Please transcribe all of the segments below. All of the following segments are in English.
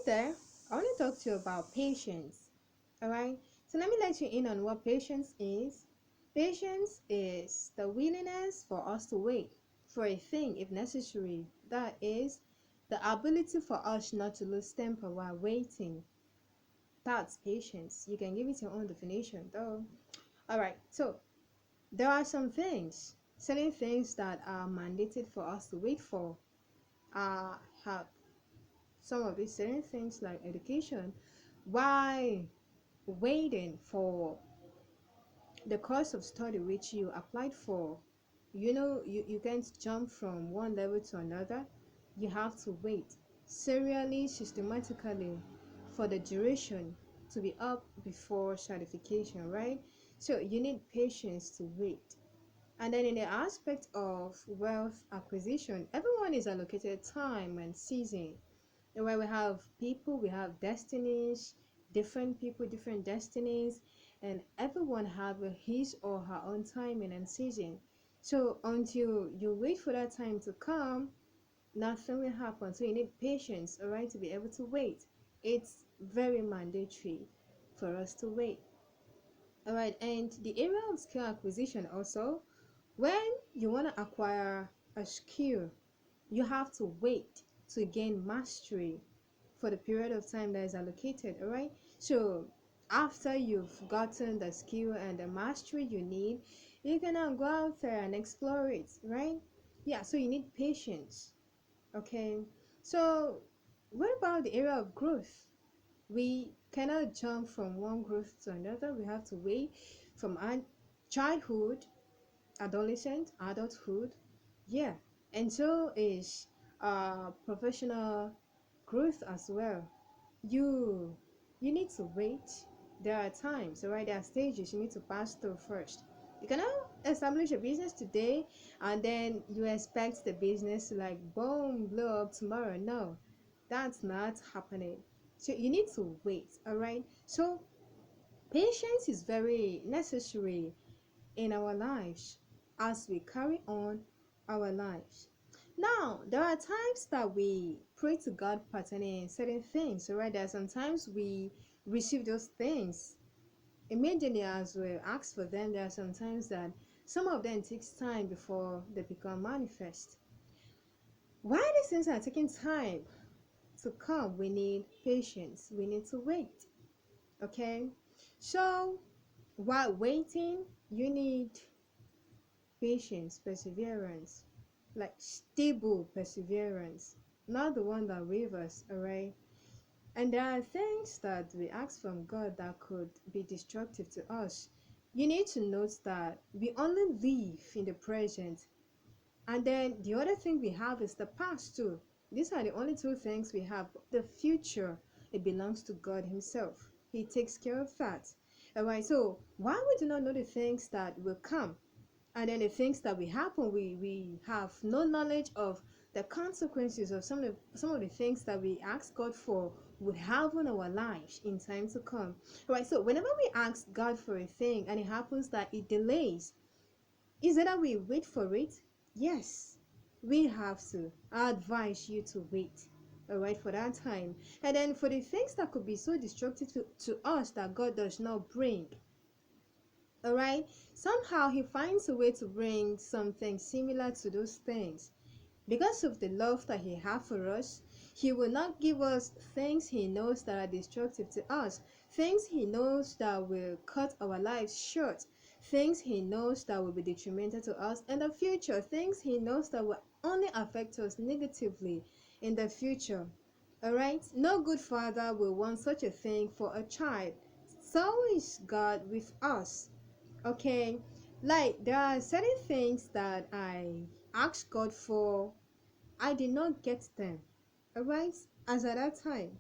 there, I want to talk to you about patience. All right. So let me let you in on what patience is. Patience is the willingness for us to wait for a thing if necessary. That is the ability for us not to lose temper while waiting. That's patience. You can give it your own definition though. All right. So there are some things, certain things that are mandated for us to wait for. Have some of these certain things like education. Why waiting for the course of study which you applied for? You can't jump from one level to another. You have to wait serially, systematically for the duration to be up before certification, right? So you need patience to wait. And then in the aspect of wealth acquisition, everyone is allocated time and season. And where we have people, we have destinies, different people, different destinies, and everyone have his or her own timing and season. So until you wait for that time to come, nothing will happen. So you need patience, all right, to be able to wait. It's very mandatory for us to wait. All right, and the area of skill acquisition also, when you want to acquire a skill, you have to wait to gain mastery for the period of time that is allocated. All right, so after you've gotten the skill and the mastery you need, you can now go out there and explore it, right? Yeah, so you need patience. Okay, so what about the area of growth? We cannot jump from one growth to another. We have to wait from our childhood, adolescent, adulthood. Yeah, and so is professional growth as well. You you need to wait. There are times, right? There are stages you need to pass through first. You cannot establish a business today and then you expect the business to like boom blow up tomorrow. No, that's not happening. So you need to wait. All right, so patience is very necessary in our lives as we carry on our lives. Now, there are times that we pray to God pertaining certain things, right? There are sometimes we receive those things immediately as we ask for them. There are sometimes that some of them takes time before they become manifest. Why these things are taking time to come, we need patience. We need to wait. Okay? So while waiting, you need patience, perseverance, like stable perseverance, not the one that wavers, alright? And there are things that we ask from God that could be destructive to us. You need to note that we only live in the present, and then the other thing we have is the past too. These are the only two things we have. The future, it belongs to God Himself. He takes care of that. Alright, so while we do not know the things that will come, and then the things that will happen, we have no knowledge of the consequences of some of the things that we ask God for would have on our lives in time to come. Right, so whenever we ask God for a thing and it happens that it delays, is it that we wait for it? Yes, we have to. I advise you to wait, all right, for that time. And then for the things that could be so destructive to us that God does not bring, all right, somehow He finds a way to bring something similar to those things. Because of the love that He has for us, He will not give us things He knows that are destructive to us, things He knows that will cut our lives short, things He knows that will be detrimental to us in the future, things He knows that will only affect us negatively in the future. Alright? No good father will want such a thing for a child. So is God with us. Okay? Like, there are certain things that I asked God for, I did not get them. Alright? As at that time.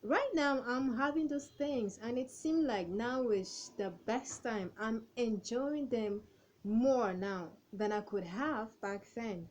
Right now, I'm having those things, and it seemed like now is the best time. I'm enjoying them more now than I could have back then.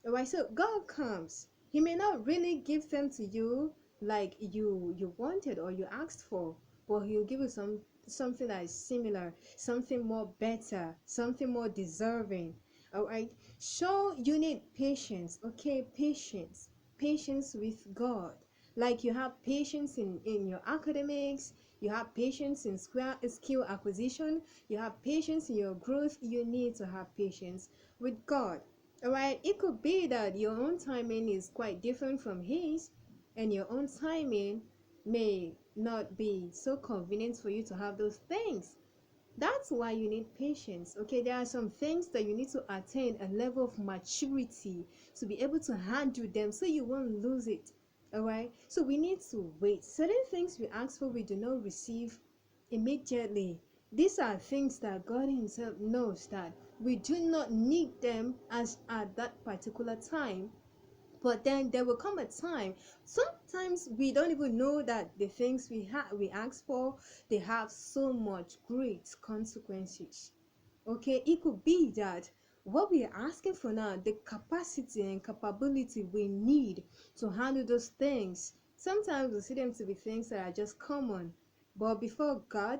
Alright, so God comes. He may not really give them to you like you wanted or you asked for, but He'll give you something that is similar, something more better, something more deserving. Alright, so you need patience. Okay, patience with God. Like you have patience in your academics, you have patience in skill acquisition, you have patience in your growth. You need to have patience with God. All right, it could be that your own timing is quite different from His, and your own timing may not be so convenient for you to have those things. That's why you need patience. Okay, there are some things that you need to attain a level of maturity to be able to handle them so you won't lose it. All right, so we need to wait. Certain things we ask for, we do not receive immediately. These are things that God Himself knows that we do not need them as at that particular time, but then there will come a time, sometimes we don't even know that the things we ask for, they have so much great consequences. Okay, it could be that what we are asking for now, the capacity and capability we need to handle those things, sometimes we see them to be things that are just common, but before God,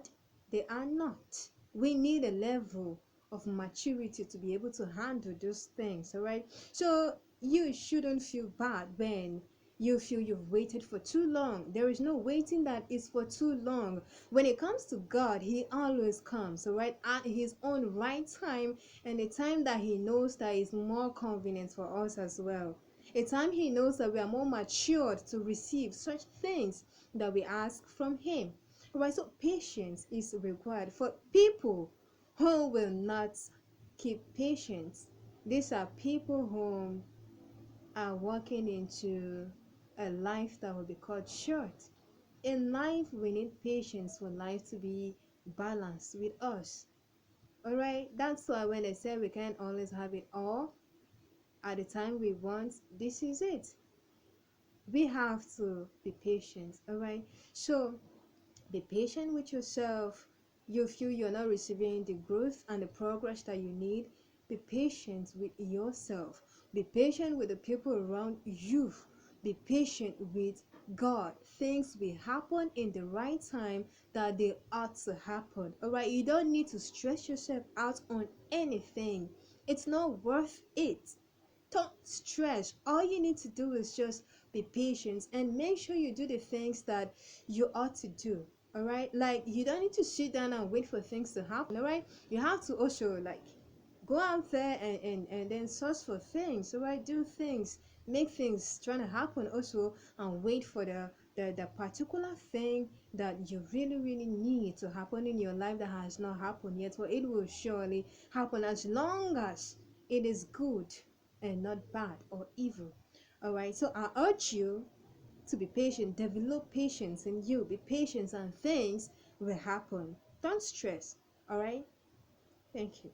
they are not. We need a level of maturity to be able to handle those things. All right, so you shouldn't feel bad when you feel you've waited for too long. There is no waiting that is for too long. When it comes to God, He always comes, all right, at His own right time, and a time that He knows that is more convenient for us as well. A time He knows that we are more matured to receive such things that we ask from Him. All right, so patience is required for people who will not keep patience. These are people who are walking into a life that will be cut short. In life, we need patience for life to be balanced with us. All right, that's why when they say we can't always have it all at the time we want, this is it. We have to be patient. All right, so be patient with yourself. You feel you're not receiving the growth and the progress that you need. Be patient with yourself. Be patient with the people around you. Be patient with God. Things will happen in the right time that they ought to happen. Alright, you don't need to stress yourself out on anything. It's not worth it. Don't stress. All you need to do is just be patient and make sure you do the things that you ought to do. All right, like you don't need to sit down and wait for things to happen. All right, you have to also like go out there and then search for things. All right, do things, make things trying to happen also, and wait for the particular thing that you really need to happen in your life that has not happened yet. Well, it will surely happen as long as it is good and not bad or evil. All right, so I urge you to be patient. Develop patience in you. Be patient and things will happen. Don't stress. All right, thank you.